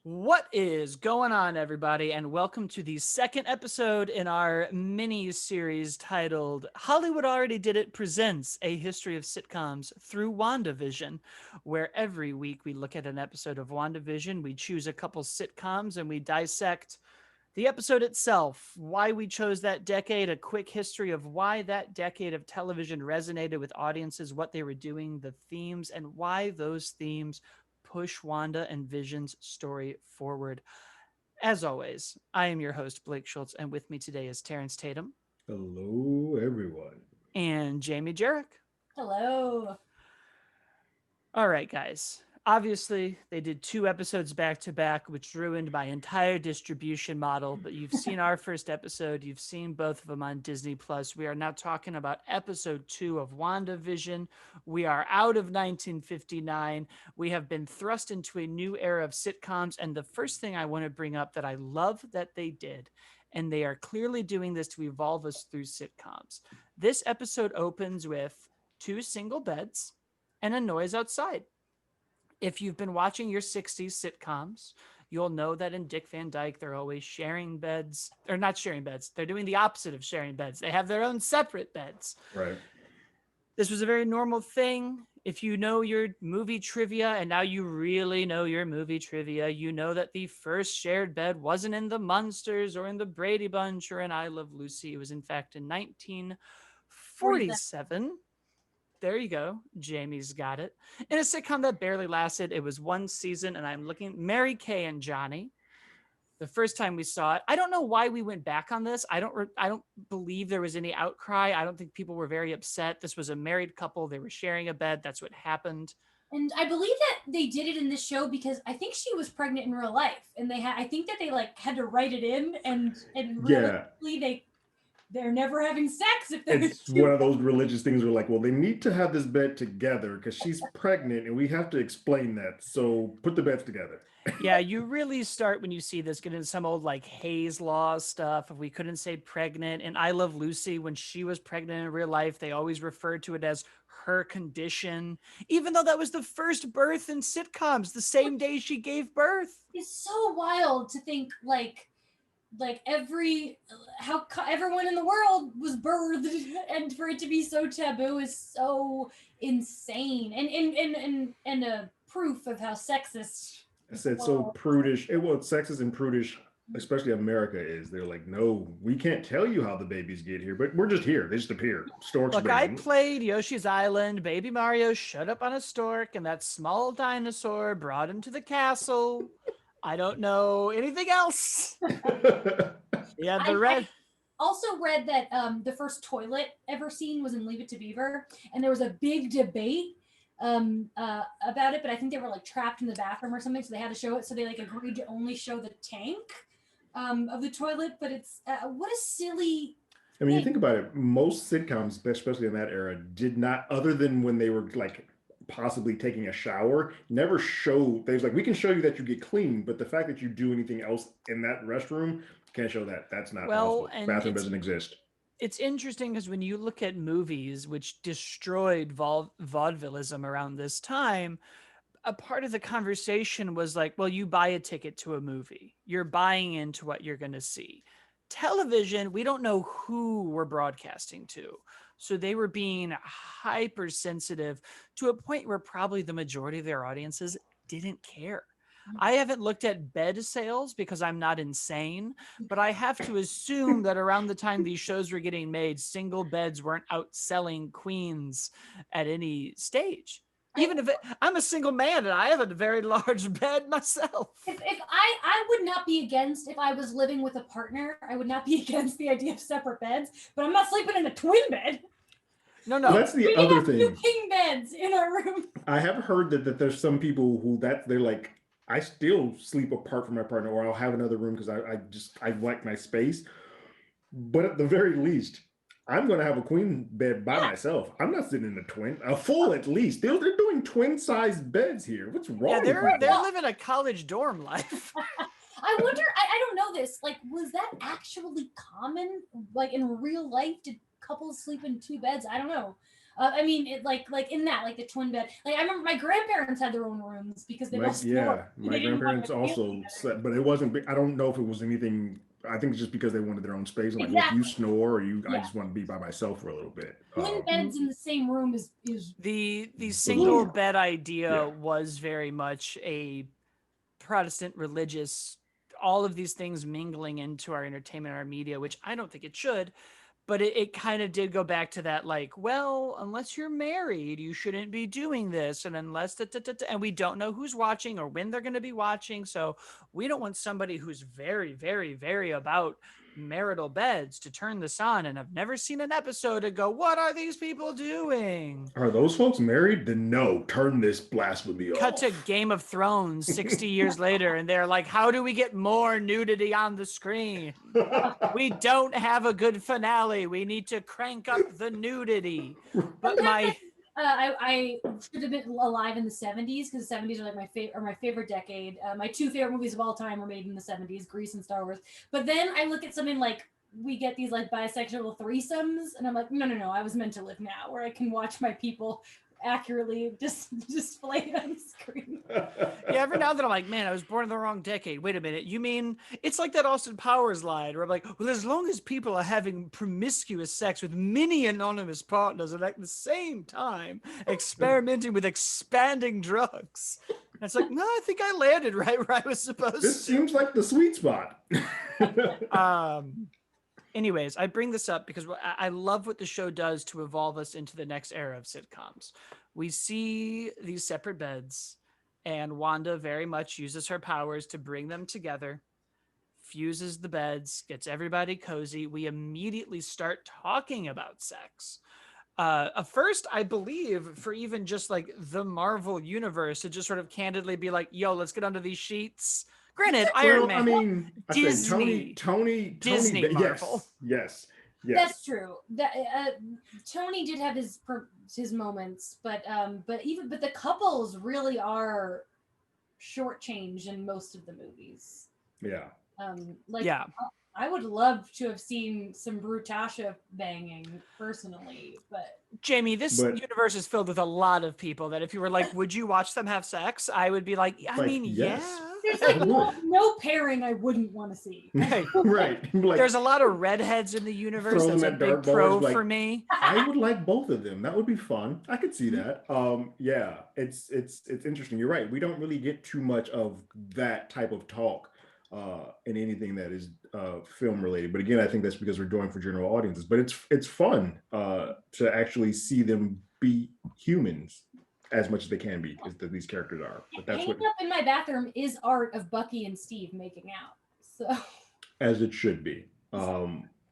What is going on, everybody, and welcome to the second episode in our mini-series titled Hollywood Already Did It Presents A History of Sitcoms Through Wandavision, where every week we look at an episode of Wandavision, we choose a couple sitcoms, and we dissect the episode itself, why we chose that decade, a quick history of why that decade of television resonated with audiences, what they were doing, the themes, and why those themes push Wanda and Vision's story forward. As always, I am your host, Blake Schultz, and with me today is Terrence Tatum. Hello, everyone. And Jamie Jarek. Hello. All right, guys. Obviously, they did 2 episodes back to back, which ruined my entire distribution model. But you've seen our first episode. You've seen both of them on Disney Plus. We are now talking about episode 2 of WandaVision. We are out of 1959. We have been thrust into a new era of sitcoms. And the first thing I want to bring up that I love that they did, and they are clearly doing this to evolve us through sitcoms. This episode opens with 2 single beds and a noise outside. If you've been watching your 60s sitcoms, you'll know that in Dick Van Dyke, they're always sharing beds, or not sharing beds. They're doing the opposite of sharing beds. They have their own separate beds. Right. This was a very normal thing. If you know your movie trivia, and now you really know your movie trivia, you know that the first shared bed wasn't in the Munsters or in the Brady Bunch or in I Love Lucy. It was, in fact, in 1947. There you go. Jamie's got it. In a sitcom that barely lasted, it was 1 season, and I'm looking Mary Kay and Johnny. The first time we saw it, I don't know why we went back on this. I don't believe there was any outcry. I don't think people were very upset. This was a married couple. They were sharing a bed. That's what happened. And I believe that they did it in this show because I think she was pregnant in real life, and I think that they had to write it in, and realistically they're never having sex if they're It's one of those religious things where well, they need to have this bed together because she's pregnant and we have to explain that. So put the beds together. Yeah, you really start when you see this getting some old Hayes Law stuff. If we couldn't say pregnant, and I Love Lucy, when she was pregnant in real life, they always referred to it as her condition, even though that was the first birth in sitcoms, the same day she gave birth. It's so wild to think how everyone in the world was birthed, and for it to be so taboo is so insane, and a proof of how sexist. I said so prudish. Sexist and prudish, especially America is. They're like, no, we can't tell you how the babies get here, but we're just here. They just appear. Storks. Look, I played Yoshi's Island. Baby Mario showed up on a stork, and that small dinosaur brought him to the castle. I don't know anything else. Yeah, I also read that the first toilet ever seen was in Leave It to Beaver, and there was a big debate about it, but I think they were trapped in the bathroom or something, so they had to show it. So they agreed to only show the tank of the toilet. But it's what a silly. I mean, you think about it. Most sitcoms, especially in that era, did not, other than when they were possibly taking a shower, never show. They was we can show you that you get clean, but the fact that you do anything else in that restroom, can't show that. That's not possible. Bathroom doesn't exist. It's interesting because when you look at movies which destroyed vaudevillism around this time, a part of the conversation was well, you buy a ticket to a movie. You're buying into what you're going to see. Television, we don't know who we're broadcasting to. So they were being hypersensitive to a point where probably the majority of their audiences didn't care. I haven't looked at bed sales because I'm not insane, but I have to assume that around the time these shows were getting made, single beds weren't outselling queens at any stage. Even if I'm a single man and I have a very large bed myself. If I would not be against, if I was living with a partner, I would not be against the idea of separate beds, but I'm not sleeping in a twin bed. No. Well, that's the other thing. 2 king beds in our room. I have heard that there's some people who they're I still sleep apart from my partner, or I'll have another room because I like my space. But at the very least, I'm going to have a queen bed by myself. I'm not sitting in a twin, a full at least. They're doing twin sized beds here. What's wrong Yeah, with they're people? living a college dorm life. I wonder, I don't know this. Like, was that actually common? Like in real life, did couples sleep in two beds? I don't know. I mean, it like in that, like the twin bed. Like I remember my grandparents had their own rooms because they both snored. My They didn't want grandparents their family also together. slept, but it wasn't. I don't know if it was anything. I think it's just because they wanted their own space. I'm like, look, you Exactly. snore, or I Yeah. just want to be by myself for a little bit. Twin beds in the same room is The single bizarre. bed idea Yeah. was very much a Protestant religious, all of these things mingling into our entertainment, our media, which I don't think it should. But it kind of did go back to that, like, well, unless you're married, you shouldn't be doing this. And unless, and we don't know who's watching or when they're going to be watching. So we don't want somebody who's very, very, very about marital beds to turn this on. And I've never seen an episode to go, what are these people doing? Are those folks married? Then no, turn this blasphemy Cut off. to Game of Thrones 60 years later, and they're like, how do we get more nudity on the screen? We don't have a good finale. We need to crank up the nudity. But I should have been alive in the 70s because the 70s are like my favorite decade. My two favorite movies of all time were made in the 70s, Grease and Star Wars. But then I look at something like we get these like bisexual threesomes, and I'm like, no, I was meant to live now, where I can watch my people accurately displayed on screen. yeah, every now and then I'm like, man, I was born in the wrong decade. Wait a minute. You mean it's like that Austin Powers line where I'm like, well, as long as people are having promiscuous sex with many anonymous partners and at the same time experimenting with expanding drugs. And it's like, no, I think I landed right where I was supposed This to. seems like the sweet spot. Anyways, I bring this up because I love what the show does to evolve us into the next era of sitcoms. We see these separate beds, and Wanda very much uses her powers to bring them together, fuses the beds, gets everybody cozy. We immediately start talking about sex. First, I believe, for even just like the Marvel universe to just sort of candidly be like, yo, let's get under these sheets. Granted, Iron Man. I mean, Disney. Disney Marvel. Yes. That's true. That Tony did have his moments, but the couples really are shortchanged in most of the movies. Yeah. Yeah. I would love to have seen some Brutasha banging personally, but Jamie, this universe is filled with a lot of people that if you were like, would you watch them have sex? I would be like, I mean, yes. yeah. There's like no pairing I wouldn't want to see. Right. Like, there's a lot of redheads in the universe. That's a big pro for me. I would like both of them. That would be fun. I could see that. Yeah, it's interesting. You're right. We don't really get too much of that type of talk in anything that is film related. But again, I think that's because we're doing for general audiences. But it's fun to actually see them be humans as much as they can be, as these characters are. But that's hanging up in my bathroom is art of Bucky and Steve making out. So as it should be.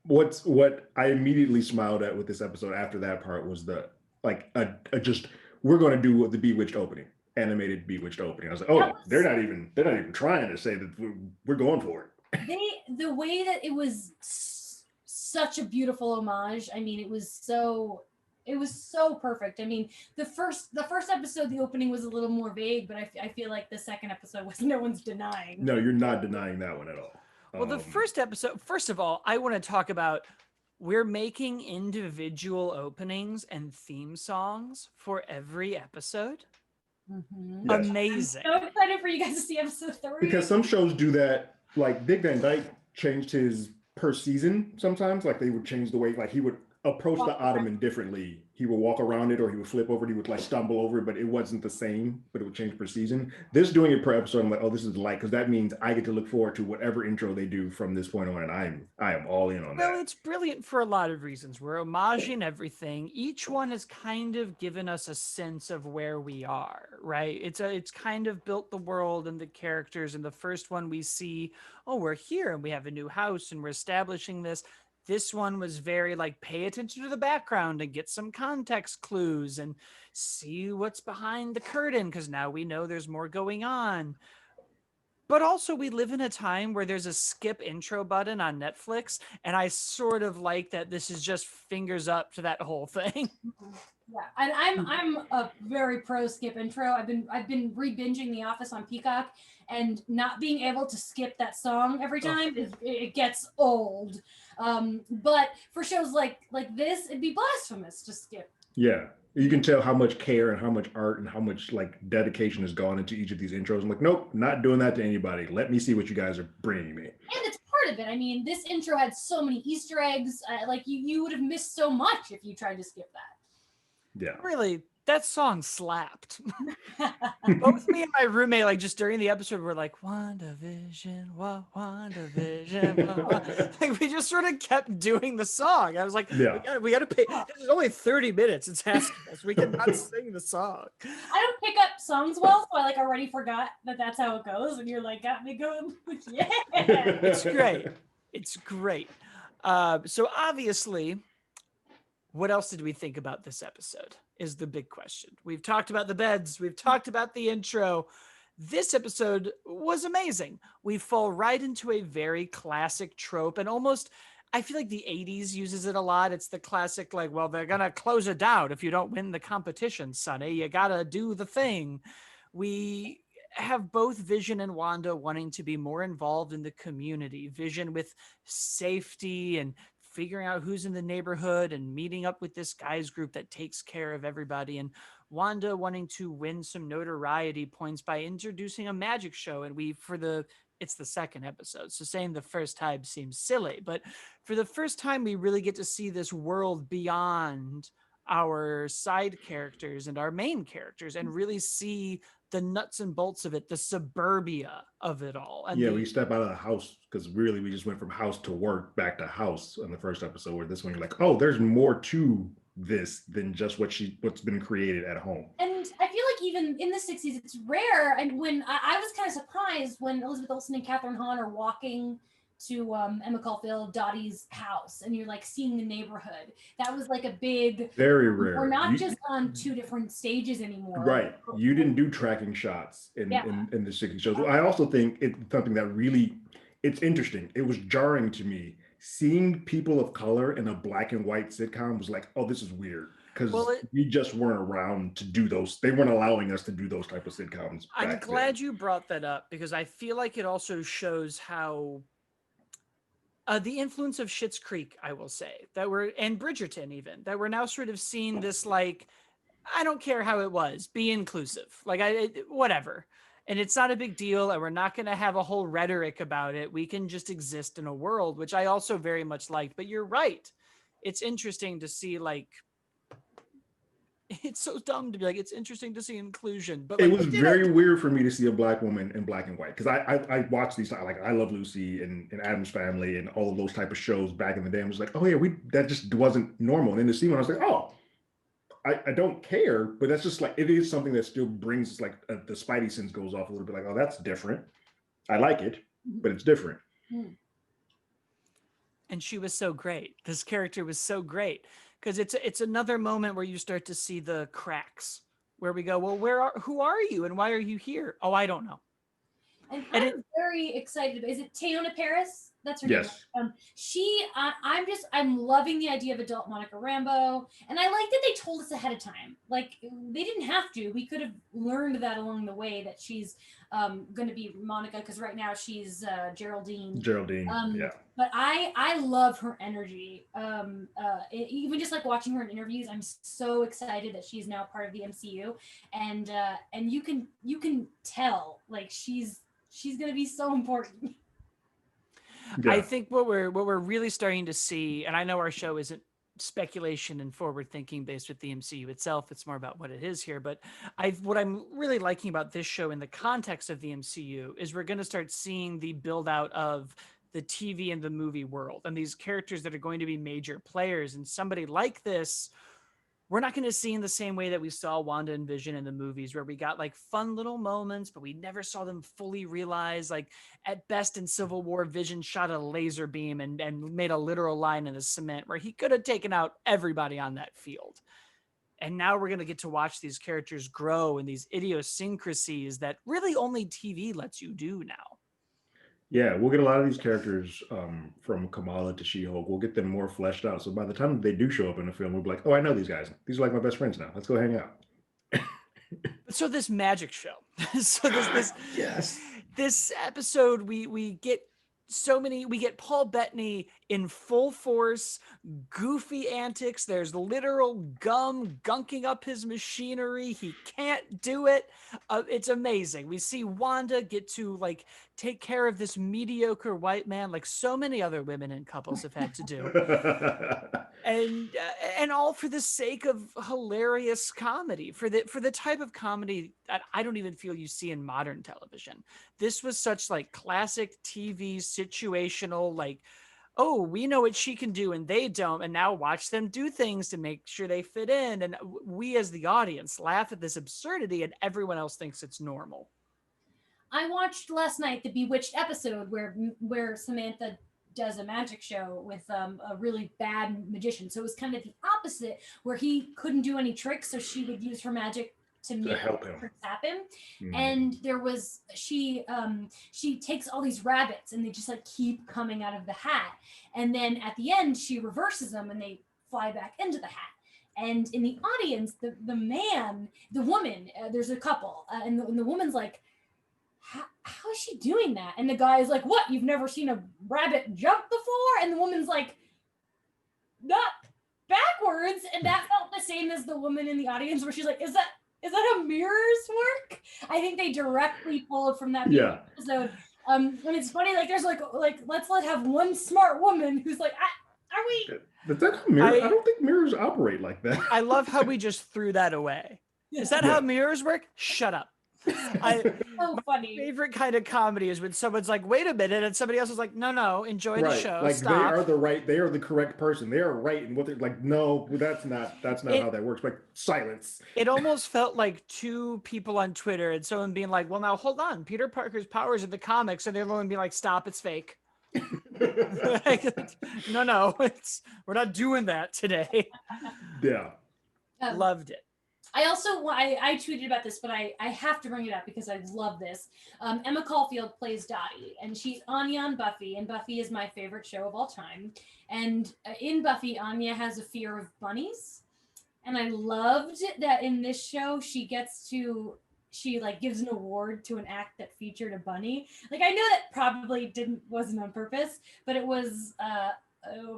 What I immediately smiled at with this episode after that part was the just we're going to do the Bewitched opening, animated Bewitched opening. I was like, oh, they're not even trying to say that we're going for it. The way that it was such a beautiful homage. I mean, it was so perfect. I mean, the first episode, the opening was a little more vague, but I feel like the second episode was no one's denying. No, you're not denying that one at all. Well, the first episode, first of all, I want to talk about we're making individual openings and theme songs for every episode. Mm-hmm. Yes. Amazing. I'm so excited for you guys to see episode 3. Because some shows do that. Like Dick Van Dyke changed his per season sometimes. Like they would change the way, like he would approach the ottoman differently. He would walk around it, or he would flip over it. He would like stumble over it, but it wasn't the same, but it would change per season. This doing it per episode, I'm like, oh, this is light, because that means I get to look forward to whatever intro they do from this point on, and I am all in on that. Well, it's brilliant for a lot of reasons. We're homaging everything. Each one has kind of given us a sense of where we are, right? It's kind of built the world and the characters. And the first one we see, oh, we're here and we have a new house and we're establishing this. This one was very like, pay attention to the background and get some context clues and see what's behind the curtain, because now we know there's more going on. But also, we live in a time where there's a skip intro button on Netflix, and I sort of like that this is just fingers up to that whole thing. Yeah, and I'm a very pro skip intro. I've been re-binging The Office on Peacock, and not being able to skip that song every time it gets old. But for shows like this, it'd be blasphemous to skip. Yeah. You can tell how much care and how much art and how much like dedication has gone into each of these intros. I'm like, nope, not doing that to anybody. Let me see what you guys are bringing me. And it's part of it. I mean, this intro had so many Easter eggs. Like you would have missed so much if you tried to skip that. Yeah. Really, that song slapped. Both me and my roommate, like just during the episode, were like, WandaVision, WandaVision. Like we just sort of kept doing the song. I was like, Yeah. we gotta pay. This is only 30 minutes. It's asking us. We cannot sing the song. I don't pick up songs well, so I like already forgot that that's how it goes. And you're like, got me going. Yeah. It's great. It's great. So obviously, what else did we think about this episode is the big question. We've talked about the beds. We've talked about the intro. This episode was amazing. We fall right into a very classic trope, and almost, I feel like the 80s uses it a lot. It's the classic, like, well, they're going to close it down if you don't win the competition, Sonny. You got to do the thing. We have both Vision and Wanda wanting to be more involved in the community. Vision with safety and figuring out who's in the neighborhood and meeting up with this guys group that takes care of everybody. And Wanda wanting to win some notoriety points by introducing a magic show. And it's the second episode, so saying the first time seems silly, but for the first time, we really get to see this world beyond our side characters and our main characters and really see the nuts and bolts of it, the suburbia of it all. And yeah, we step out of the house because really we just went from house to work back to house in the first episode, where this one you're like, oh, there's more to this than just what's been created at home. And I feel like even in the 60s, it's rare. And when I was kind of surprised when Elizabeth Olsen and Catherine Hahn are walking to Emma Caulfield, Dottie's house, and you're like seeing the neighborhood. That was like a big, very rare. We're not just on two different stages anymore. Right. You didn't do tracking shots in the 60s shows. I also think it's something that really, it's interesting. It was jarring to me. Seeing people of color in a black and white sitcom was like, oh, this is weird. Because we just weren't around to do those. They weren't allowing us to do those type of sitcoms. I'm glad you brought that up, because I feel like it also shows how the influence of Schitt's Creek, I will say, and Bridgerton even, that we're now sort of seeing this, like, I don't care how it was, be inclusive, like whatever. And it's not a big deal, and we're not going to have a whole rhetoric about it. We can just exist in a world, which I also very much liked. But you're right. It's interesting to see, like, it's so dumb to be like, it's interesting to see inclusion. But like, it was very weird for me to see a black woman in black and white, because I watched these, like I Love Lucy and Addams Family and all of those type of shows back in the day. I was like, oh yeah, that just wasn't normal. And then to see one, I was like, oh, I don't care, but that's just like, it is something that still brings like the spidey sense goes off a little bit, like, oh, that's different. I like it, but it's different. And she was so great. This character was so great, because it's another moment where you start to see the cracks, where we go, well, who are you and why are you here? Oh, I don't know. And I'm very excited. Is it Teyonah Parris? That's her name. I'm loving the idea of adult Monica Rambeau. And I like that they told us ahead of time. Like, they didn't have to. We could have learned that along the way, that she's going to be Monica, because right now she's Geraldine. Yeah. But I love her energy. Even just like watching her in interviews, I'm so excited that she's now part of the MCU. And you can tell, like, she's going to be so important. Yeah. I think what we're really starting to see, and I know our show isn't speculation and forward thinking based with the MCU itself, it's more about what it is here, but what I'm really liking about this show in the context of the MCU is we're going to start seeing the build out of the TV and the movie world, and these characters that are going to be major players. And somebody like this, we're not going to see in the same way that we saw Wanda and Vision in the movies, where we got like fun little moments, but we never saw them fully realized. Like, at best in Civil War, Vision shot a laser beam and made a literal line in the cement where he could have taken out everybody on that field. And now we're going to get to watch these characters grow in these idiosyncrasies that really only TV lets you do now. Yeah, we'll get a lot of these characters from Kamala to She-Hulk. We'll get them more fleshed out. So by the time they do show up in the film, we'll be like, oh, I know these guys. These are like my best friends now. Let's go hang out. So this magic show. So this Yes. this episode we get we get Paul Bettany in full force, goofy antics. There's literal gum gunking up his machinery. He can't do it. It's amazing. We see Wanda get to like take care of this mediocre white man like so many other women and couples have had to do. And all for the sake of hilarious comedy, for the type of comedy that I don't even feel you see in modern television. This was such like classic TV situational, like, oh, we know what she can do and they don't, and now watch them do things to make sure they fit in, and we as the audience laugh at this absurdity and everyone else thinks it's normal. I watched last night the Bewitched episode where Samantha does a magic show with a really bad magician. So it was kind of the opposite, where he couldn't do any tricks, so she would use her magic to make help him. tricks happen. Mhm. And there was she takes all these rabbits and they just like keep coming out of the hat. And then at the end she reverses them and they fly back into the hat. And in the audience, the woman, there's a couple, and the woman's like, how is she doing that? And the guy is like, what? You've never seen a rabbit jump before? And the woman's like, not backwards. And that felt the same as the woman in the audience where she's like, is that a mirror's work? I think they directly pulled from that episode. And it's funny, like there's like let's have one smart woman who's like, are we? But that mirror, I don't think mirrors operate like that. I love how we just threw that away. Is that how mirrors work? Shut up. So funny. My favorite kind of comedy is when someone's like, wait a minute, and somebody else is like, no, enjoy the show. Like stop. they are the correct person. They are right in what they're like, no, that's not how that works. Like silence. It almost felt like two people on Twitter and someone being like, well, now hold on, Peter Parker's powers in the comics, and the other one being like, stop, it's fake. Like, no, we're not doing that today. Yeah. Loved it. I also I tweeted about this, but I have to bring it up because I love this. Emma Caulfield plays Dottie, and she's Anya on Buffy, and Buffy is my favorite show of all time. And in Buffy, Anya has a fear of bunnies, and I loved that in this show she like gives an award to an act that featured a bunny. Like I know that probably wasn't on purpose, but it was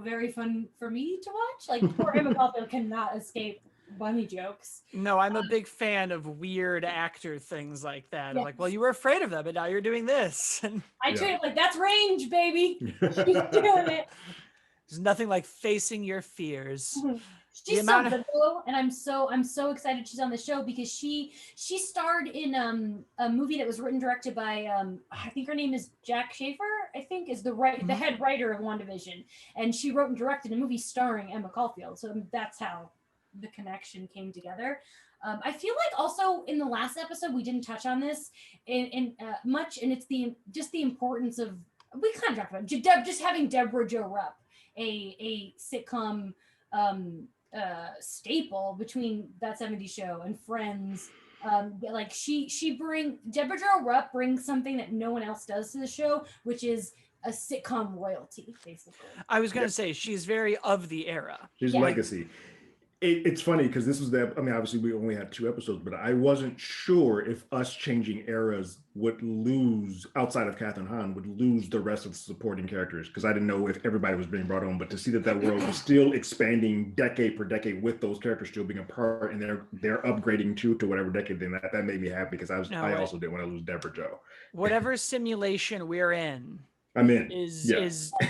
very fun for me to watch. Like poor Emma Caulfield cannot escape bunny jokes. No, I'm a big fan of weird actor things like that. I'm like, well, you were afraid of them, and now you're doing this. And I tweeted like, that's range, baby. She's doing it. There's nothing like facing your fears. She's so good though, and I'm so excited she's on the show because she starred in a movie that was written and directed by I think her name is Jack Schaefer, I think is the head writer of WandaVision, and she wrote and directed a movie starring Emma Caulfield. So that's how the connection came together. I feel like also in the last episode we didn't touch on this in much, and it's the importance of, we kind of talked about it, just having Deborah Jo Rupp, a sitcom staple between That 70s Show and Friends. Like Deborah Jo Rupp brings something that no one else does to the show, which is a sitcom royalty, basically. I was going to say she's very of the era. She's legacy. It's funny because this was obviously we only had 2 episodes, but I wasn't sure if us changing eras would lose, outside of Catherine Hahn, would lose the rest of the supporting characters, because I didn't know if everybody was being brought on. But to see that world was still expanding decade per decade with those characters still being a part, and they're upgrading to whatever decade, then that made me happy, because I also didn't want to lose Deborah Jo. Whatever simulation we're in, I'm in. Is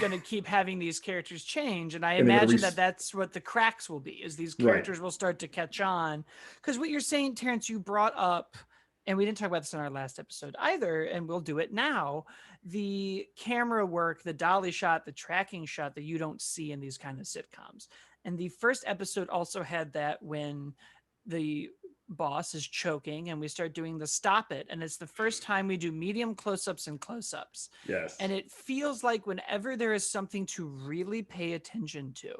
going to keep having these characters change, and I imagine that's what the cracks will be. Is these characters will start to catch on, because what you're saying, Terrence, you brought up, and we didn't talk about this in our last episode either, and we'll do it now. The camera work, the dolly shot, the tracking shot that you don't see in these kind of sitcoms, and the first episode also had that when the boss is choking and we start doing the stop it, and it's the first time we do medium close-ups and close-ups. Yes. And it feels like whenever there is something to really pay attention to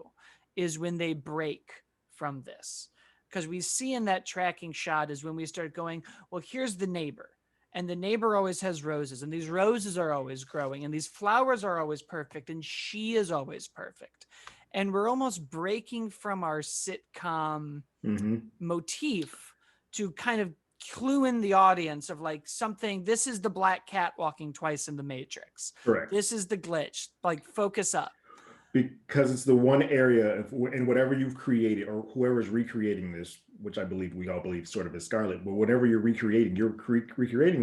is when they break from this, because we see in that tracking shot is when we start going, well, here's the neighbor, and the neighbor always has roses, and these roses are always growing, and these flowers are always perfect, and she is always perfect. And we're almost breaking from our sitcom motif to kind of clue in the audience of like something. This is the black cat walking twice in the Matrix. Correct. This is the glitch. Like, focus up. Because it's the one area in whatever you've created or whoever's recreating this, which I believe we all believe sort of is Scarlet, but whatever you're recreating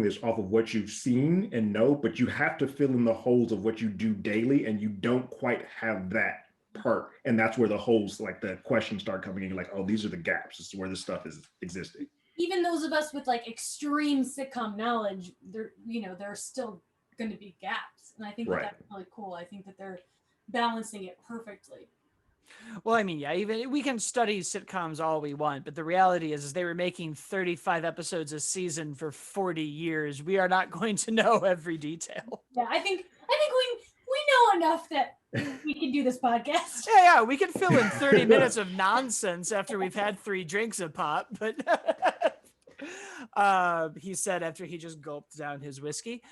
this off of what you've seen and know, but you have to fill in the holes of what you do daily, and you don't quite have that part. And that's where the holes, like the questions start coming in, like, oh, these are the gaps. This is where this stuff is existing. Even those of us with like extreme sitcom knowledge, there are still going to be gaps. And I think that that's really cool. I think that they're balancing it perfectly. Well, I mean, yeah, even we can study sitcoms all we want, but the reality is they were making 35 episodes a season for 40 years. We are not going to know every detail. Yeah, I think we know enough that we can do this podcast. Yeah, we can fill in 30 minutes of nonsense after we've had 3 drinks of pop, but he said after he just gulped down his whiskey.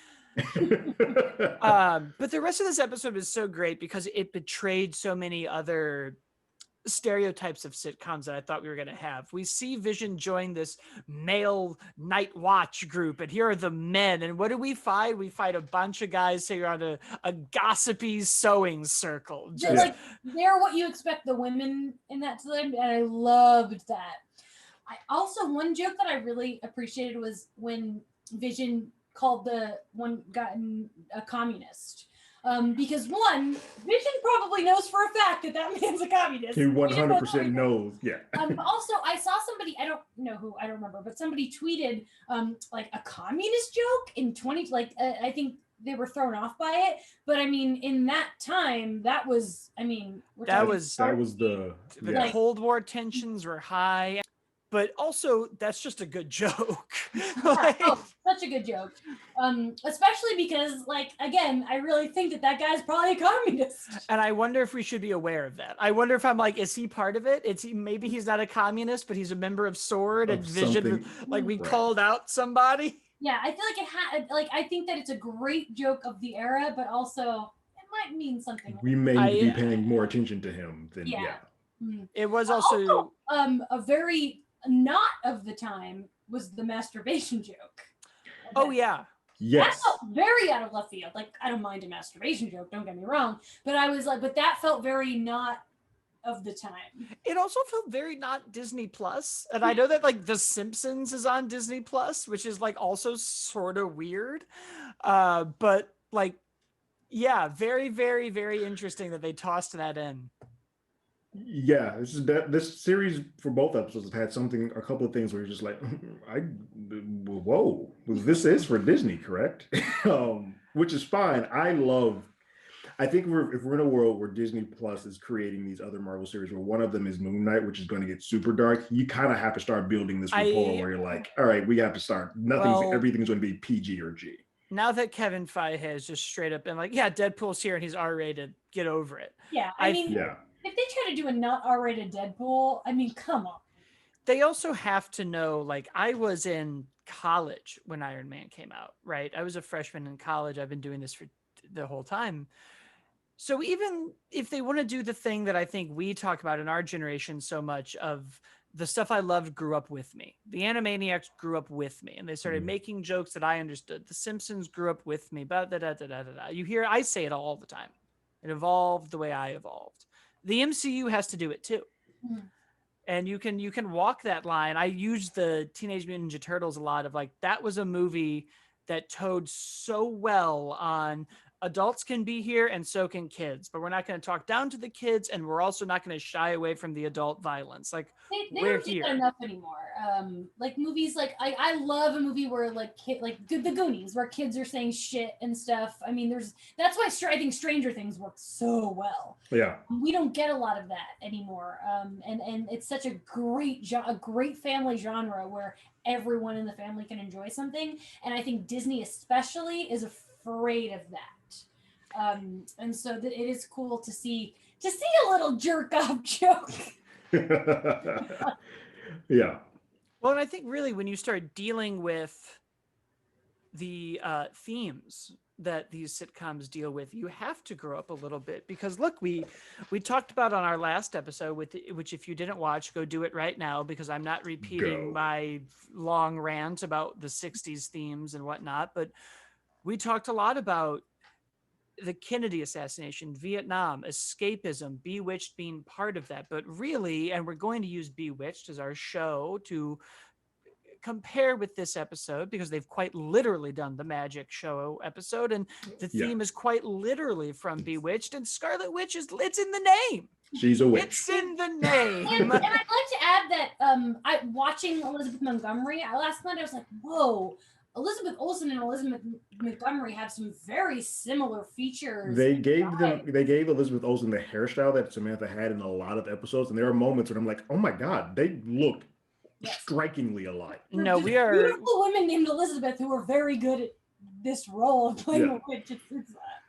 But the rest of this episode was so great because it betrayed so many other stereotypes of sitcoms that I thought we were going to have. We see Vision join this male night watch group, and here are the men. And what do we find? We find a bunch of guys sitting around a gossipy sewing circle. Like, they're what you expect the women in that to them, and I loved that. I also, one joke that I really appreciated was when Vision called the one guy a communist. Because one, Vision probably knows for a fact that man's a communist. He 100% knows, yeah. Also, I saw somebody, I don't know who, I don't remember, but somebody tweeted like a communist joke in 20, I think they were thrown off by it. But I mean, in that time, that was, I mean, that was the Cold War tensions were high. But also, that's just a good joke. Such a good joke. Especially because, like, again, I really think that guy's probably a communist. And I wonder if we should be aware of that. I wonder if I'm like, is he part of it? Maybe he's not a communist, but he's a member of SWORD and Vision. Like, we called out somebody. Yeah, I feel like I think that it's a great joke of the era, but also it might mean something. We may be paying more attention to him than It was also a very not of the time was the masturbation joke. Oh yeah. Yes. That felt very out of left field. Like, I don't mind a masturbation joke, don't get me wrong. But I was like, but that felt very not of the time. It also felt very not Disney Plus. And I know that like The Simpsons is on Disney Plus, which is like also sort of weird. But like, yeah, very, very, very interesting that they tossed that in. Yeah, this series for both episodes had a couple of things where you're just like, whoa, this is for Disney, correct? Which is fine. I think if we're in a world where Disney Plus is creating these other Marvel series, where one of them is Moon Knight, which is going to get super dark, you kind of have to start building this rapport where you're like, all right, we have to start. Everything's going to be PG or G. Now that Kevin Feige has just straight up been like, yeah, Deadpool's here and he's R-rated, get over it. Yeah, I mean, if they try to do a not R-rated Deadpool, I mean, come on. They also have to know, like, I was in college when Iron Man came out, right? I was a freshman in college. I've been doing this for the whole time. So even if they want to do the thing that I think we talk about in our generation so much of the stuff I loved grew up with me. The Animaniacs grew up with me, and they started making jokes that I understood. The Simpsons grew up with me. You hear, I say it all the time. It evolved the way I evolved. The MCU has to do it too. And you can walk that line. I use the Teenage Mutant Ninja Turtles a lot of like, that was a movie that towed so well on adults can be here and so can kids, but we're not going to talk down to the kids, and we're also not going to shy away from the adult violence. Like, they we're don't do here that enough anymore. Like movies, like I love a movie where like the Goonies, where kids are saying shit and stuff. I mean, that's why I think Stranger Things works so well. Yeah, we don't get a lot of that anymore. And it's such a great family genre where everyone in the family can enjoy something. And I think Disney especially is afraid of that. And so it is cool to see a little jerk off joke. Yeah. Well, and I think really when you start dealing with the themes that these sitcoms deal with, you have to grow up a little bit because look, we talked about on our last episode which if you didn't watch, go do it right now because I'm not repeating Go. my long rant about the 60s themes and whatnot, but we talked a lot about the Kennedy assassination, Vietnam, escapism, Bewitched being part of that. But really, and we're going to use Bewitched as our show to compare with this episode because they've quite literally done the magic show episode, and the Yeah. theme is quite literally from Bewitched, and Scarlet Witch it's in the name. She's a witch. It's in the And name. I'd like to add that I watching Elizabeth Montgomery last night, I was like, whoa, Elizabeth Olsen and Elizabeth Montgomery have some very similar features. They gave Elizabeth Olsen the hairstyle that Samantha had in a lot of episodes, and there are moments when I'm like, oh my god, they look strikingly alike. No, we are beautiful women named Elizabeth who are very good at this role of playing a witch.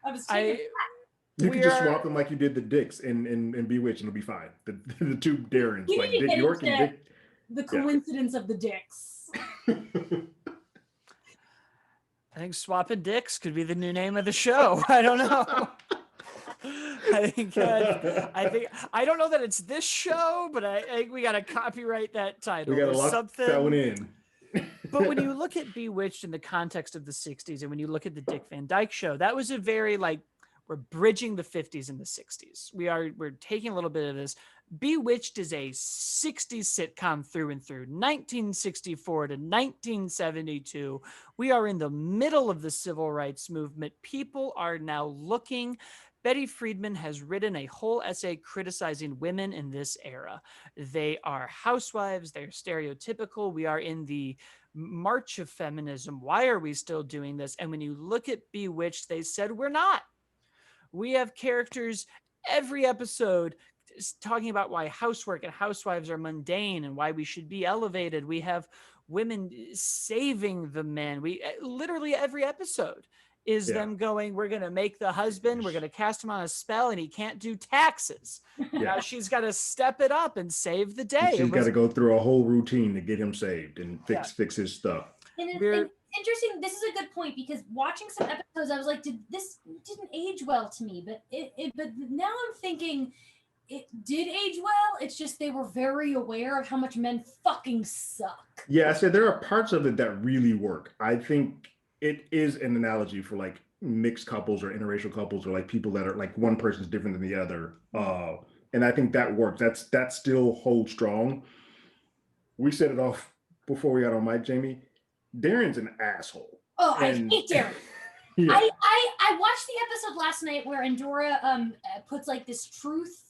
I was You can just swap them like you did the Dicks in Bewitched, and it'll be fine. The two Darrens, like Dick York and Dick. The coincidence of the Dicks. I think swapping dicks could be the new name of the show. I don't know. I think I don't know that it's this show, but I think we got to copyright that title. We got to lock that one in. But when you look at Bewitched in the context of the 60s, and when you look at the Dick Van Dyke Show, that was a very we're bridging the 50s and the 60s. We're taking a little bit of this. Bewitched is a 60s sitcom through and through, 1964 to 1972. We are in the middle of the civil rights movement. People are now looking. Betty Friedman has written a whole essay criticizing women in this era. They are housewives. They're stereotypical. We are in the march of feminism. Why are we still doing this? And when you look at Bewitched, they said, we're not. We have characters every episode talking about why housework and housewives are mundane and why we should be elevated. We have women saving the men. We literally every episode is them going, we're going to make the husband, we're going to cast him on a spell and he can't do taxes. Now she's got to step it up and save the day. She's got to go through a whole routine to get him saved and fix his stuff. And it's interesting. This is a good point because watching some episodes, I was like, this didn't age well to me, but but now I'm thinking it did age well. It's just they were very aware of how much men fucking suck. Yeah, I said there are parts of it that really work. I think it is an analogy for like mixed couples or interracial couples or like people that are like one person's different than the other. And I think that works. That still holds strong. We set it off before we got on mic, Jamie. Darren's an asshole. Oh, I hate Darren. Yeah. I watched the episode last night where Endora puts like this truth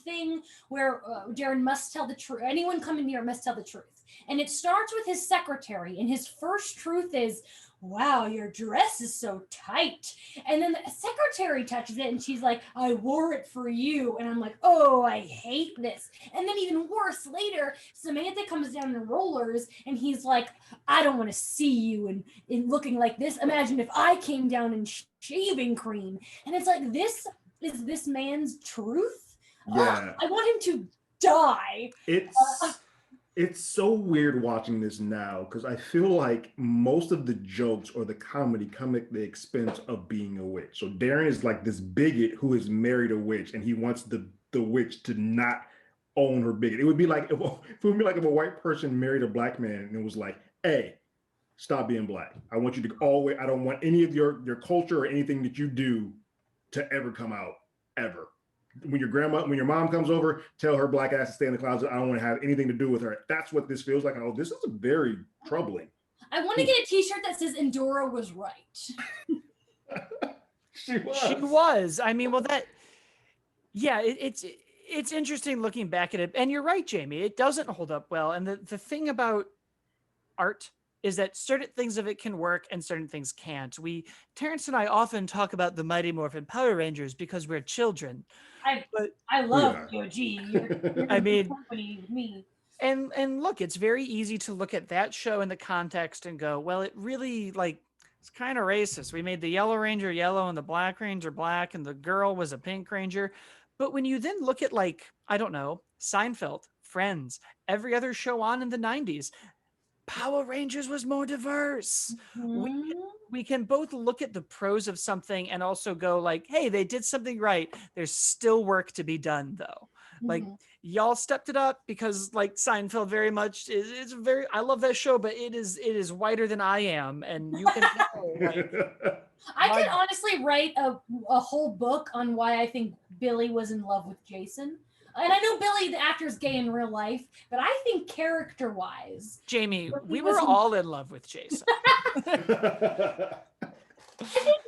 thing where Darren must tell the truth. Anyone coming near must tell the truth. And it starts with his secretary, and his first truth is, wow, your dress is so tight. And then the secretary touches it and she's like, I wore it for you. And I'm like, oh, I hate this. And then even worse, later, Samantha comes down in rollers and he's like, I don't want to see you in looking like this. Imagine if I came down in shaving cream. And it's like, this is this man's truth? Yeah. I want him to die. It's so weird watching this now because I feel like most of the jokes or the comedy come at the expense of being a witch. So Darren is like this bigot who has married a witch and he wants the witch to not own her bigot. It would be like if a white person married a black man and it was like, hey, stop being black. I want you to I don't want any of your culture or anything that you do to ever come out ever. When your mom comes over, tell her black ass to stay in the closet. I don't want to have anything to do with her. That's what this feels like. Oh, this is very troubling. I want to get a t-shirt that says Endora was right. She was. I mean, well, it's interesting looking back at it. And you're right, Jamie. It doesn't hold up well. And the thing about art is that certain things of it can work and certain things can't. Terrence and I often talk about the Mighty Morphin Power Rangers because we're children. I love POG. You're I mean, company with me. And look, it's very easy to look at that show in the context and go, well, it really it's kind of racist. We made the Yellow Ranger yellow and the Black Ranger black and the girl was a Pink Ranger. But when you then look at I don't know, Seinfeld, Friends, every other show on in the 90s, Power Rangers was more diverse. Mhm. We can both look at the pros of something and also go like, hey, they did something right. There's still work to be done though. Like Mhm. y'all stepped it up because like Seinfeld very much is very, I love that show, but it is whiter than I am. And you can tell like I my could honestly write a whole book on why I think Billy was in love with Jason. And I know Billy, the actor's gay in real life, but I think character-wise, Jamie, he we was were in- all in love with Jason.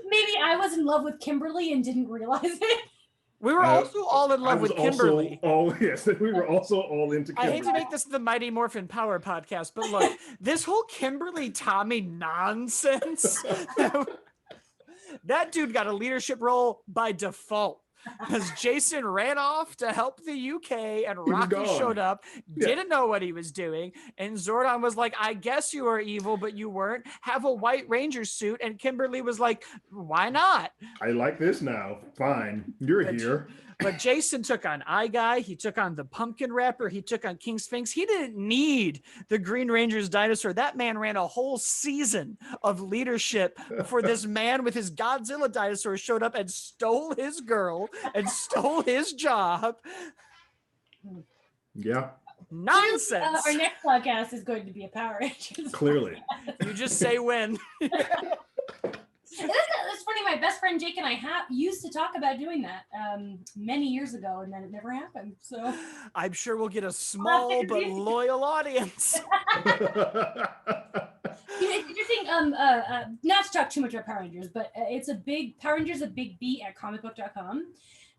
maybe I was in love with Kimberly and didn't realize it. We were also all in I love was with Kimberly. yes, we were also all into I Kimberly. hate to make this the Mighty Morphin Power podcast, but look, this whole Kimberly Tommy nonsense, that dude got a leadership role by default because Jason ran off to help the UK and was Rocky gone. showed up, Yeah. didn't know what he was doing. And Zordon was like, I guess you are evil, but you weren't. Have a White Ranger suit. And Kimberly was like, why not? I like this now. Fine. You're But- here. But Jason took on Eye Guy. He took on the Pumpkin Rapper. He took on King Sphinx. He didn't need the Green Ranger's dinosaur. That man ran a whole season of leadership before this man with his Godzilla dinosaur showed up and stole his girl and stole his job. Yeah, Nonsense. Our next podcast is going to be a Power Rangers. clearly. You just say when. It's funny. My best friend Jake and I used to talk about doing that many years ago, and then it never happened. So I'm sure we'll get a small but loyal audience. it's interesting. Not to talk too much about Power Rangers, but it's a big Power Rangers, a big B at comicbook.com.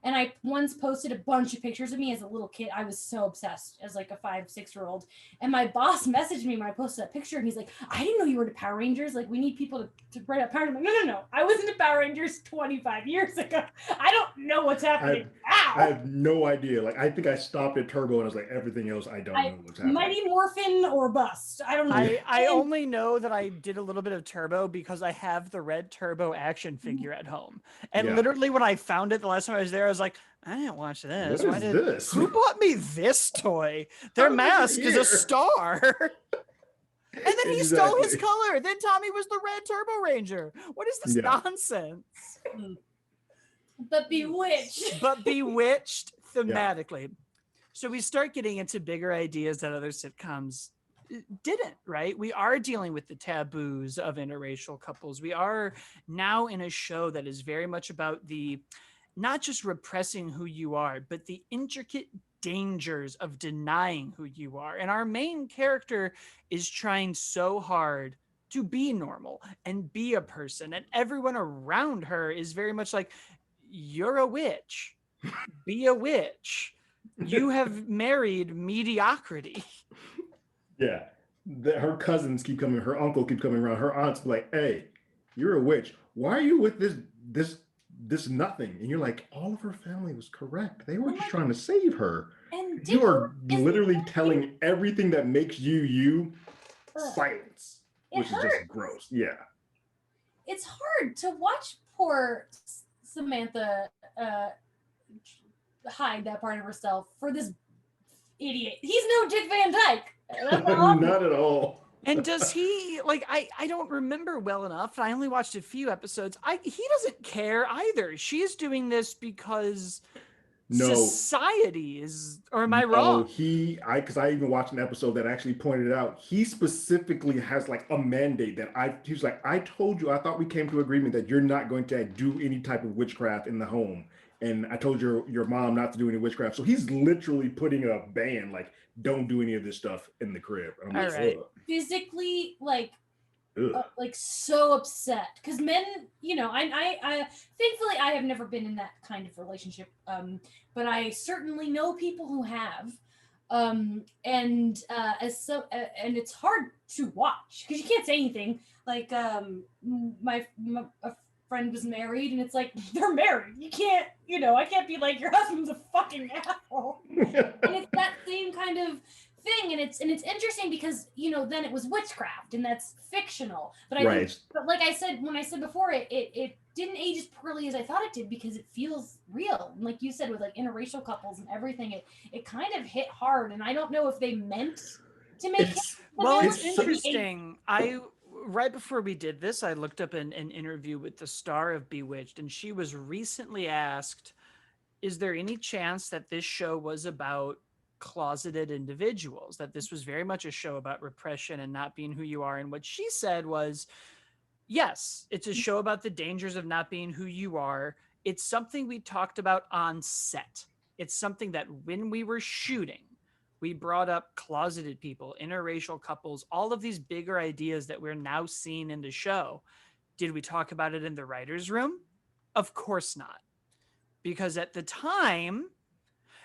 And I once posted a bunch of pictures of me as a little kid. I was so obsessed as like a 5-6-year-old. And my boss messaged me when I posted that picture, and he's like, I didn't know you were into Power Rangers. Like, we need people to write up Power Rangers. I'm like, no. I was into Power Rangers 25 years ago. I don't know what's happening now. I have no idea. Like, I think I stopped at Turbo and I was like, everything else, I don't know what's happening. Mighty Morphin or bust. I don't know. I only know that I did a little bit of Turbo because I have the red Turbo action figure at home. And Yeah. literally when I found it the last time I was there, I was like, I didn't watch this. What is this? Who bought me this toy? Their How did it mask get is here? a star. And then he stole his Exactly. color. Then Tommy was the red Turbo Ranger. What is this Yeah. nonsense? But Bewitched. But Bewitched thematically. So we start getting into bigger ideas that other sitcoms didn't, right? We are dealing with the taboos of interracial couples. We are now in a show that is very much about the not just repressing who you are, but the intricate dangers of denying who you are. And our main character is trying so hard to be normal and be a person. And everyone around her is very much like, you're a witch. Be a witch. You have married mediocrity. Yeah. Her cousins keep coming, her uncle keep coming around, her aunts be like, hey, you're a witch. Why are you with this nothing? And you're like, all of her family was correct. They were just trying to save her. And You are isn't literally that telling everything that makes you Ugh. silence, It which is hurts. just gross. Yeah. It's hard to watch poor Samantha hide that part of herself for this idiot. He's no Dick Van Dyke. That's all. Not at all. And does he like I don't remember well enough. I only watched a few episodes. He doesn't care either. She's doing this because No. society is, or am I wrong? Because I even watched an episode that actually pointed out he specifically has like a mandate that he was like, I told you, I thought we came to agreement that you're not going to do any type of witchcraft in the home. And I told your mom not to do any witchcraft. So he's literally putting a ban, like, don't do any of this stuff in the crib. And I'm All like, right. Physically, like ugh. like so upset because men, I thankfully I have never been in that kind of relationship, but I certainly know people who have, and it's hard to watch because you can't say anything. Like my a friend was married, and it's like, they're married. You can't, I can't be like, your husband's a fucking asshole. And it's that same kind of thing, and it's interesting because then it was witchcraft, and that's fictional. But I think, but like I said, when I said before, it didn't age as poorly as I thought it did because it feels real. And like you said, with like interracial couples and everything, it kind of hit hard. And I don't know if they meant to make him It's Well, it's available to be interesting. Right before we did this, I looked up an interview with the star of Bewitched, and she was recently asked, is there any chance that this show was about closeted individuals, that this was very much a show about repression and not being who you are? And what she said was, yes, it's a show about the dangers of not being who you are. It's something we talked about on set. It's something that when we were shooting, we brought up closeted people, interracial couples, all of these bigger ideas that we're now seeing in the show. Did we talk about it in the writer's room? Of course not. Because at the time,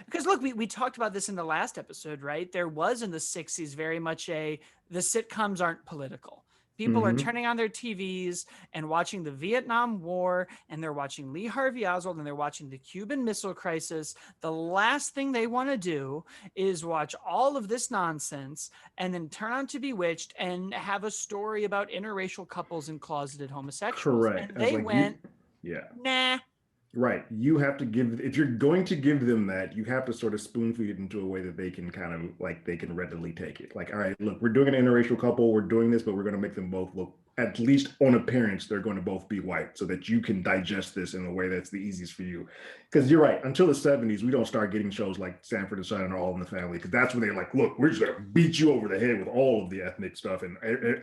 because look, we talked about this in the last episode, right? There was in the 60s very much the sitcoms aren't political. People are turning on their TVs and watching the Vietnam War, and they're watching Lee Harvey Oswald, and they're watching the Cuban Missile Crisis. The last thing they want to do is watch all of this nonsense and then turn on to Bewitched and have a story about interracial couples and closeted homosexuals. correct. And I was they like, went, yeah. nah. Right. You have to give, if you're going to give them that, you have to sort of spoon feed it into a way that they can kind of like, they can readily take it. Like, all right, look, we're doing an interracial couple, we're doing this, but we're going to make them both look, at least on appearance, they're going to both be white so that you can digest this in a way that's the easiest for you. Because you're right, until the 70s, we don't start getting shows like Sanford and Son and All in the Family, because that's when they're like, look, we're just going to beat you over the head with all of the ethnic stuff and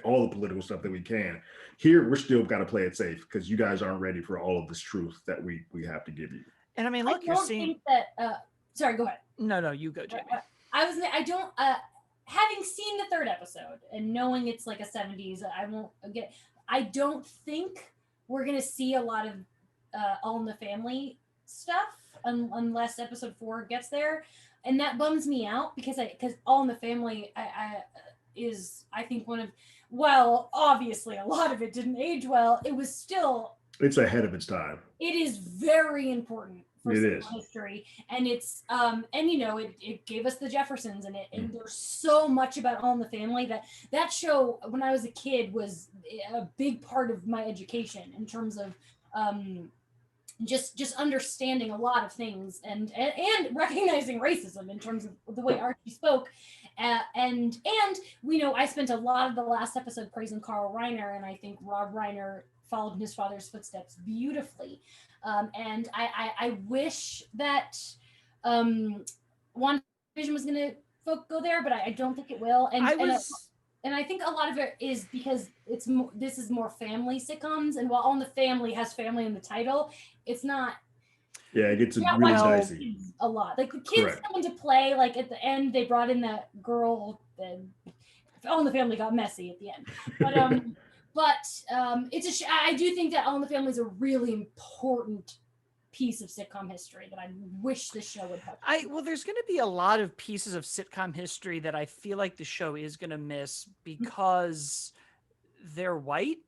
all the political stuff that we can. Here, we're still got to play it safe because you guys aren't ready for all of this truth that we have to give you. And I mean, look, you're seeing. think that. Sorry, go ahead. No, you go, Jamie. I don't. Having seen the third episode and knowing it's like a 70s, I won't get. I don't think we're gonna see a lot of All in the Family stuff unless episode 4 gets there, and that bums me out because All in the Family is I think one of, well, obviously a lot of it didn't age well. It was still. It's ahead of its time. It is very important for It is. history, and it's and you know it gave us the Jeffersons in it, and there's so much about All in the Family that show when I was a kid was a big part of my education in terms of just understanding a lot of things and recognizing racism in terms of the way Archie spoke. And we know I spent a lot of the last episode praising Carl Reiner, and I think Rob Reiner followed in his father's footsteps beautifully. And I wish that Wandavision was going to go there, but I don't think it will. And I think a lot of it is because this is more family sitcoms, and while All in the Family has family in the title, it's not. Yeah, it gets really dicey. A lot. Like the kids come into play. Like at the end, they brought in that girl. All in the Family got messy at the end, but it's I do think that All in the Family is a really important piece of sitcom history that I wish the show would touch. Well, there's going to be a lot of pieces of sitcom history that I feel like the show is going to miss because they're white.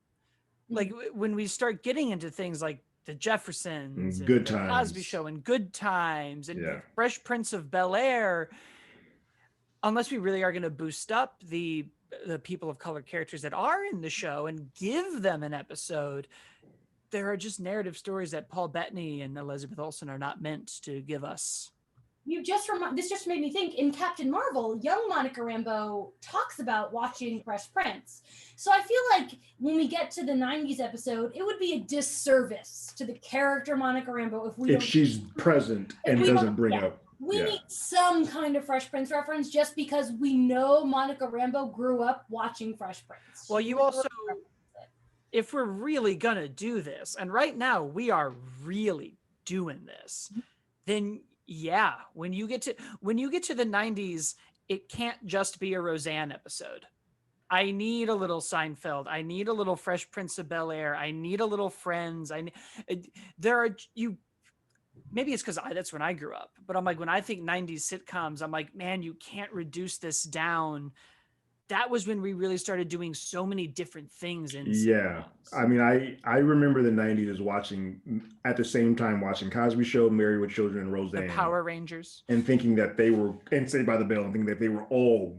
Like when we start getting into things like the Jeffersons, and Good the Times, Cosby Show, and Good Times, and Fresh Prince of Bel-Air, unless we really are going to boost up the people of color characters that are in the show and give them an episode, there are just narrative stories that Paul Bettany and Elizabeth Olsen are not meant to give us. This just made me think in Captain Marvel, young Monica Rambeau talks about watching Fresh Prince. So I feel like when we get to the 90s episode, it would be a disservice to the character Monica Rambeau if she's present and doesn't bring up. We need some kind of Fresh Prince reference just because we know Monica Rambeau grew up watching Fresh Prince. Well, you also, if we're really gonna do this, and right now we are really doing this, then yeah, when you get to the 90s, it can't just be a Roseanne episode. I need a little Seinfeld. I need a little Fresh Prince of Bel-Air. I need a little Friends. Maybe it's because that's when I grew up, but I'm like, when I think 90s sitcoms, I'm like, man, you can't reduce this down. That was when we really started doing so many different things in sitcoms. I mean, I remember the 90s as watching at the same time watching Cosby Show, Married with Children, and Roseanne, the Power Rangers, and thinking that they were, and Saved by the Bell, and thinking that they were all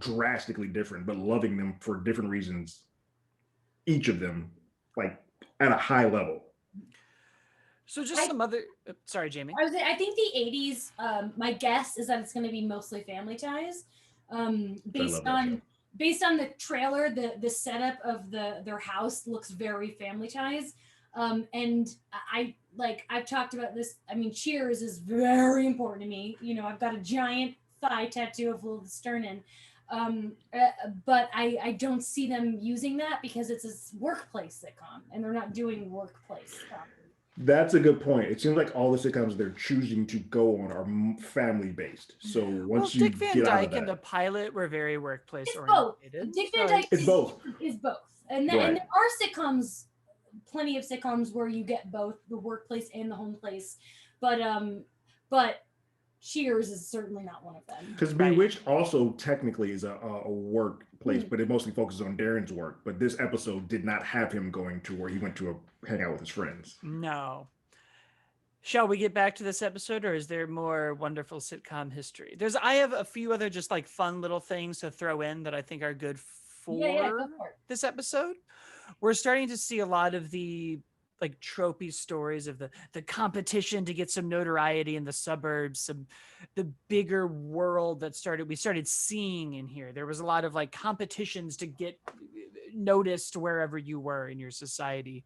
drastically different, but loving them for different reasons, each of them, like at a high level. So just some other, sorry, Jamie. I think the 80s, my guess is that it's going to be mostly Family Ties. Based love that show. on the trailer, the setup of their house looks very Family Ties. And I've talked about this. I mean, Cheers is very important to me. You know, I've got a giant thigh tattoo of Will Sternin. But I don't see them using that because it's a workplace sitcom and they're not doing workplace stuff. That's a good point. It seems like all the sitcoms they're choosing to go on are family based. So once you Dick Van get out of Dyke and the that, pilot were very workplace It's both. oriented. Dick so Van Dyke it's both. is both. And Right. there are sitcoms, plenty of sitcoms where you get both the workplace and the home place. But Cheers is certainly not one of them. Because Right. Bewitched also technically is a workplace, but it mostly focuses on Darren's work. But this episode did not have him going to where he went to hang out with his friends. No. Shall we get back to this episode, or is there more wonderful sitcom history? I have a few other just like fun little things to throw in that I think are good for Go for it. this episode. We're starting to see a lot of the like tropey stories of the competition to get some notoriety in the suburbs, the bigger world that we started seeing in here. There was a lot of like competitions to get noticed wherever you were in your society.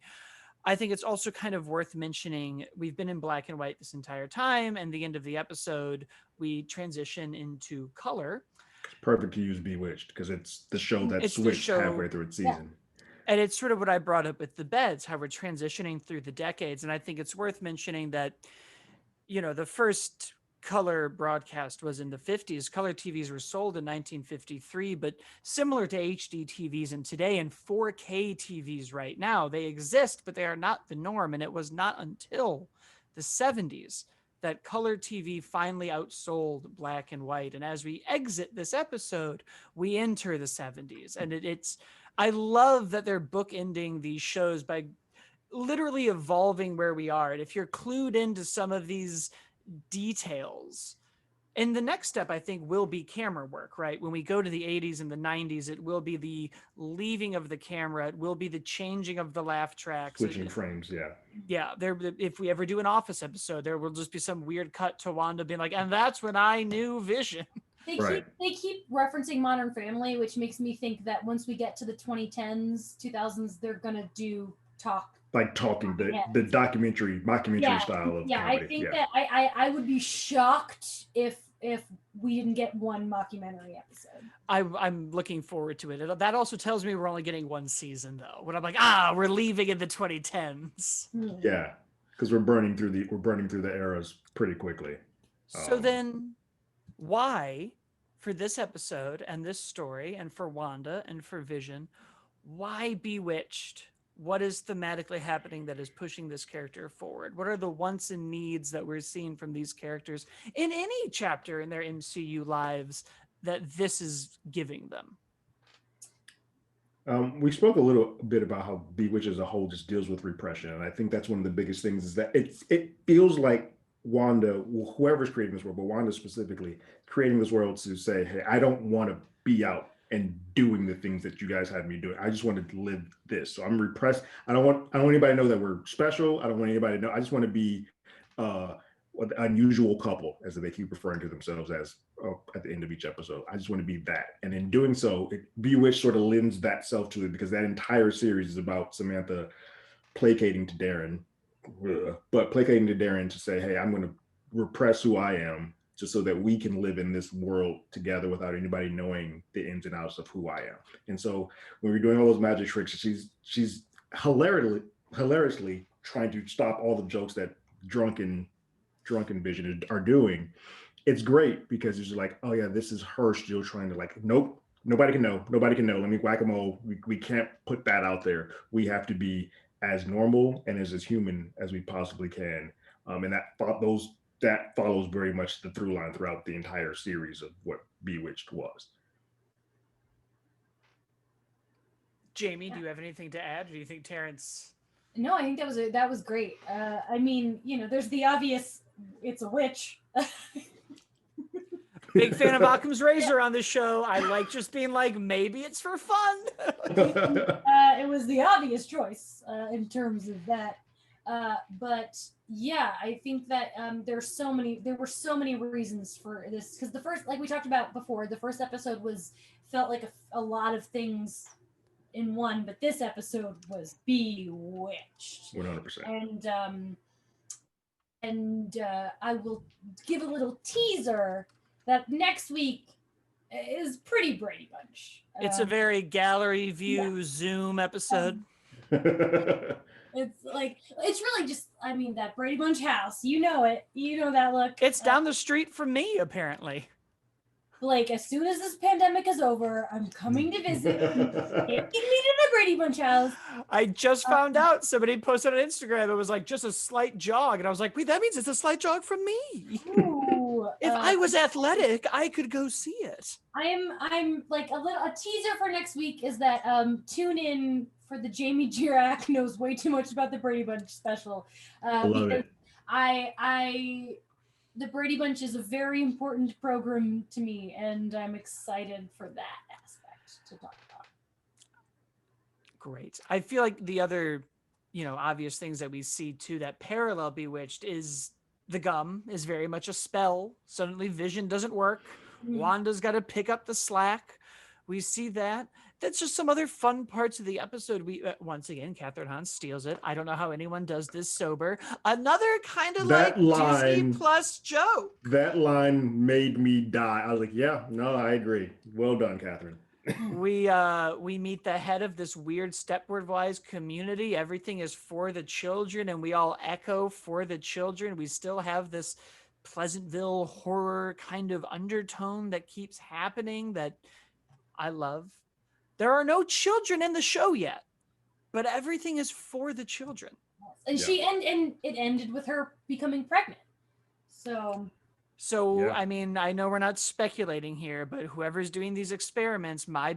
I think it's also kind of worth mentioning we've been in black and white this entire time, and the end of the episode we transition into color. It's perfect to use Bewitched because it's the show that It's the switched show- halfway through its season. And it's sort of what I brought up with the beds, how we're transitioning through the decades. And I think it's worth mentioning that, you know, the first color broadcast was in the 50s. Color TVs were sold in 1953, but similar to HD TVs and today and 4K TVs right now, they exist, but they are not the norm. And it was not until the 70s that color TV finally outsold black and white. And as we exit this episode, we enter the 70s. And I love that they're bookending these shows by literally evolving where we are. And if you're clued into some of these details, and the next step, I think, will be camera work, right? When we go to the 80s and the 90s, it will be the leaving of the camera. It will be the changing of the laugh tracks. Switching frames, yeah. Yeah, if we ever do an Office episode, there will just be some weird cut to Wanda being like, and that's when I knew Vision. They keep referencing Modern Family, which makes me think that once we get to the 2010s, 2000s, they're gonna do talking the documentary style of comedy. I think that I would be shocked if we didn't get one mockumentary episode. I'm looking forward to it. That also tells me we're only getting one season though. When I'm like, we're leaving in the 2010s. Yeah, because we're burning through the eras pretty quickly. So then, why for this episode and this story, and for Wanda and for Vision, why Bewitched? What is thematically happening that is pushing this character forward? What are the wants and needs that we're seeing from these characters in any chapter in their MCU lives that this is giving them? We spoke a little bit about how Bewitched as a whole just deals with repression. And I think that's one of the biggest things is that it feels like Wanda, whoever's creating this world, but Wanda specifically, creating this world to say, hey, I don't want to be out and doing the things that you guys had me doing. I just wanted to live this. So I'm repressed. I don't want anybody to know that we're special. I don't want anybody to know. I just want to be an unusual couple, as they keep referring to themselves as at the end of each episode. I just want to be that. And in doing so, Bewitched sort of lends that self to it because that entire series is about Samantha placating to Darren, to say, hey, I'm going to repress who I am just so that we can live in this world together without anybody knowing the ins and outs of who I am. And so when we're doing all those magic tricks, she's hilariously trying to stop all the jokes that drunken Vision are doing. It's great because it's like, oh yeah, this is her still trying to nope, nobody can know. Let me whack-a-mole. We can't put that out there. We have to be as normal and as human as we possibly can. And that follows very much the through line throughout the entire series of what Bewitched was. Jamie, do you have anything to add? Or do you think Terrence? No, I think that was great. I mean, there's the obvious, it's a witch. Big fan of Occam's Razor on the show. I like just being like, maybe it's for fun. It was the obvious choice in terms of that. But yeah, I think that there were so many reasons for this, because the first, like we talked about before, the first episode felt like a lot of things in one, but this episode was Bewitched. 100%. And I will give a little teaser that next week is pretty Brady Bunch. It's a very gallery view Zoom episode. It's like, it's really just, I mean, that Brady Bunch house, you know it, you know that look. It's down the street from me, apparently. Like, as soon as this pandemic is over, I'm coming to visit. Take me to the Brady Bunch house. I just found out somebody posted on Instagram. It was like just a slight jog, and I was like, "Wait, that means it's a slight jog from me." Ooh, If I was athletic, I could go see it. I'm like a teaser for next week is that tune in for the Jamie Girac knows way too much about the Brady Bunch special. I love because it. The Brady Bunch is a very important program to me, and I'm excited for that aspect to talk about. Great. I feel like the other, obvious things that we see too that parallel Bewitched is the gum is very much a spell. Suddenly Vision doesn't work. Wanda's got to pick up the slack. We see that. That's just some other fun parts of the episode. We once again, Catherine Hahn steals it. I don't know how anyone does this sober. Another kind of like Disney Plus joke. That line made me die. I was like, yeah, no, I agree. Well done, Catherine. We meet the head of this weird Stepford Wives community. Everything is for the children, and we all echo for the children. We still have this Pleasantville horror kind of undertone that keeps happening that I love. There are no children in the show yet, but everything is for the children. And and it ended with her becoming pregnant. So yeah. I mean, I know we're not speculating here, but whoever's doing these experiments, my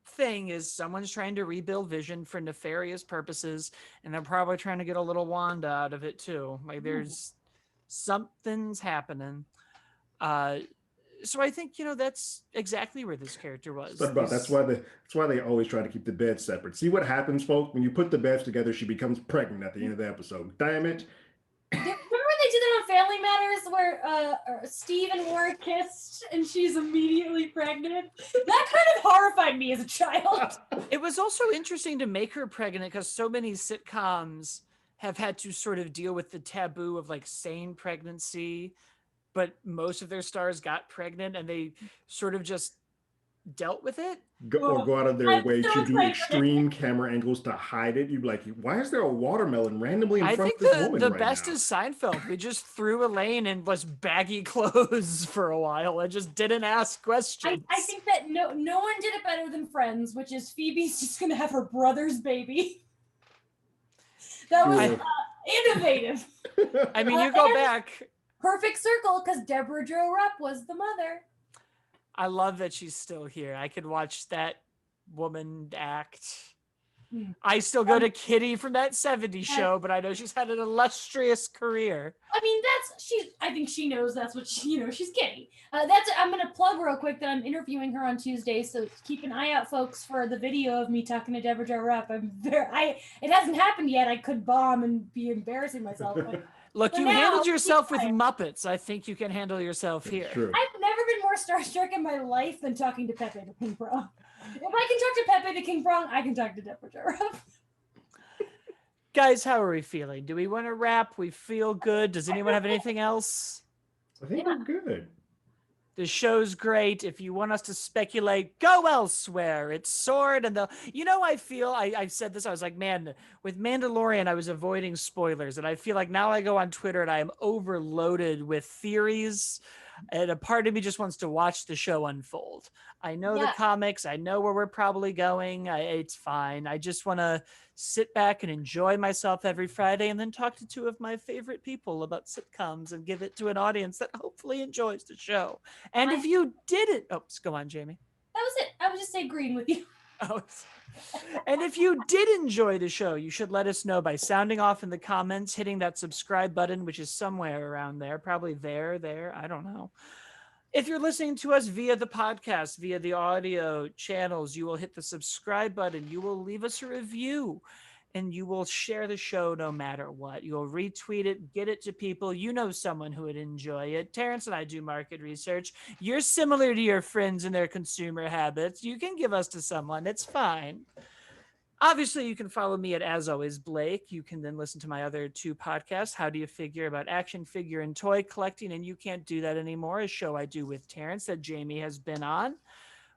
thing is someone's trying to rebuild Vision for nefarious purposes, and they're probably trying to get a little Wanda out of it too. Like there's something's happening. So I think that's exactly where this character was. That's why they always try to keep the beds separate. See what happens, folks? When you put the beds together, she becomes pregnant at the end of the episode. Damn it! Remember when they did that on Family Matters, where Steve and Laura kissed and she's immediately pregnant? That kind of horrified me as a child. It was also interesting to make her pregnant because so many sitcoms have had to sort of deal with the taboo of like sane pregnancy. But most of their stars got pregnant and they sort of just dealt with it. Go out of their way to do extreme camera angles to hide it. You'd be like, why is there a watermelon randomly in front of this woman the best is Seinfeld. We just threw Elaine in was baggy clothes for a while and just didn't ask questions. I think that no one did it better than Friends, which is Phoebe's just going to have her brother's baby. That was innovative. I mean, you go back... Perfect circle because Deborah Jo Rupp was the mother. I love that she's still here. I could watch that woman act. I still go to Kitty from that 70s show, but I know she's had an illustrious career. I mean, I think she knows that's what she's Kitty. I'm going to plug real quick that I'm interviewing her on Tuesday, so keep an eye out, folks, for the video of me talking to Deborah Jo Rupp. It hasn't happened yet. I could bomb and be embarrassing myself. Look, you handled yourself with Muppets. I think you can handle yourself here. True. I've never been more starstruck in my life than talking to Pepe the King Prong. If I can talk to Pepe the King Prong, I can talk to Deborah Jo Rupp. Guys, how are we feeling? Do we want to wrap? We feel good. Does anyone have anything else? I think we're good. The show's great. If you want us to speculate, go elsewhere. It's Sword and I've said this. I was like, man, with Mandalorian, I was avoiding spoilers. And I feel like now I go on Twitter and I am overloaded with theories. And a part of me just wants to watch the show unfold. I know the comics. I know where we're probably going. It's fine. I just want to sit back and enjoy myself every Friday and then talk to two of my favorite people about sitcoms and give it to an audience that hopefully enjoys the show. And if you didn't... Oh, go on, Jamie. That was it. I was just agreeing with you. Oh, and if you did enjoy the show, you should let us know by sounding off in the comments, hitting that subscribe button, which is somewhere around there, probably there, I don't know. If you're listening to us via the podcast, via the audio channels, you will hit the subscribe button. You will leave us a review. and you will share the show no matter what. You'll retweet it, get it to people. You know someone who would enjoy it. Terrence and I do market research. You're similar to your friends and their consumer habits. You can give us to someone. It's fine. Obviously, you can follow me at As Always Blake. You can then listen to my other two podcasts, How Do You Figure, about action figure and toy collecting, and You Can't Do That Anymore, a show I do with Terrence that Jamie has been on,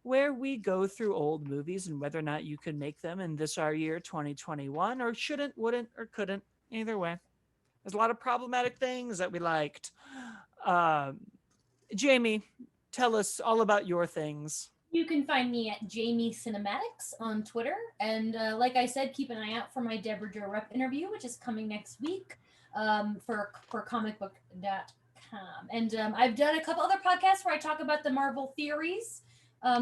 where we go through old movies and whether or not you could make them in this our year 2021, or shouldn't, wouldn't, or couldn't. Either way, there's a lot of problematic things that we liked. Jamie, tell us all about your things. You can find me at Jamie Cinematics on Twitter. And like I said, keep an eye out for my Deborah Jo Rupp interview, which is coming next week for comicbook.com. And I've done a couple other podcasts where I talk about the Marvel theories.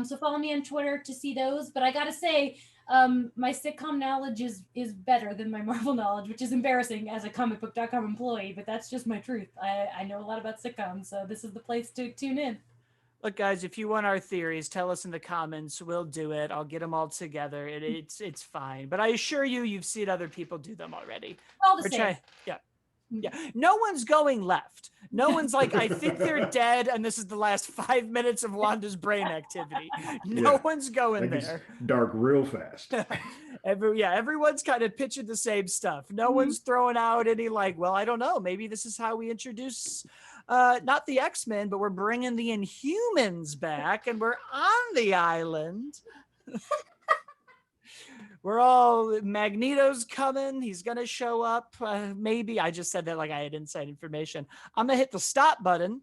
So follow me on Twitter to see those. But I got to say, my sitcom knowledge is better than my Marvel knowledge, which is embarrassing as a comicbook.com employee, but that's just my truth. I know a lot about sitcoms, so this is the place to tune in. Look, guys, if you want our theories, tell us in the comments. We'll do it. I'll get them all together. It's fine. But I assure you, you've seen other people do them already. All the same. Yeah. No one's going left. No one's like, I think they're dead, and this is the last 5 minutes of Wanda's brain activity. No one's going like there. Dark real fast. Everyone's kind of pitching the same stuff. No one's throwing out any like, well, I don't know. Maybe this is how we introduce not the X-Men, but we're bringing the Inhumans back, and we're on the island. We're all, Magneto's coming. He's going to show up. Maybe. I just said that like I had inside information. I'm going to hit the stop button,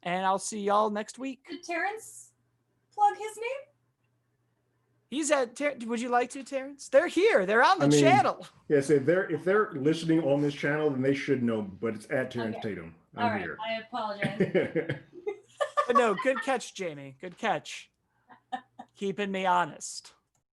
and I'll see y'all next week. Did Terrence plug his name? He's at, would you like to, Terrence? They're here. They're on the channel. Yes, if they're listening on this channel, then they should know, but it's at Terrence Tatum. I'm here. I apologize. But no, good catch, Jamie. Good catch. Keeping me honest.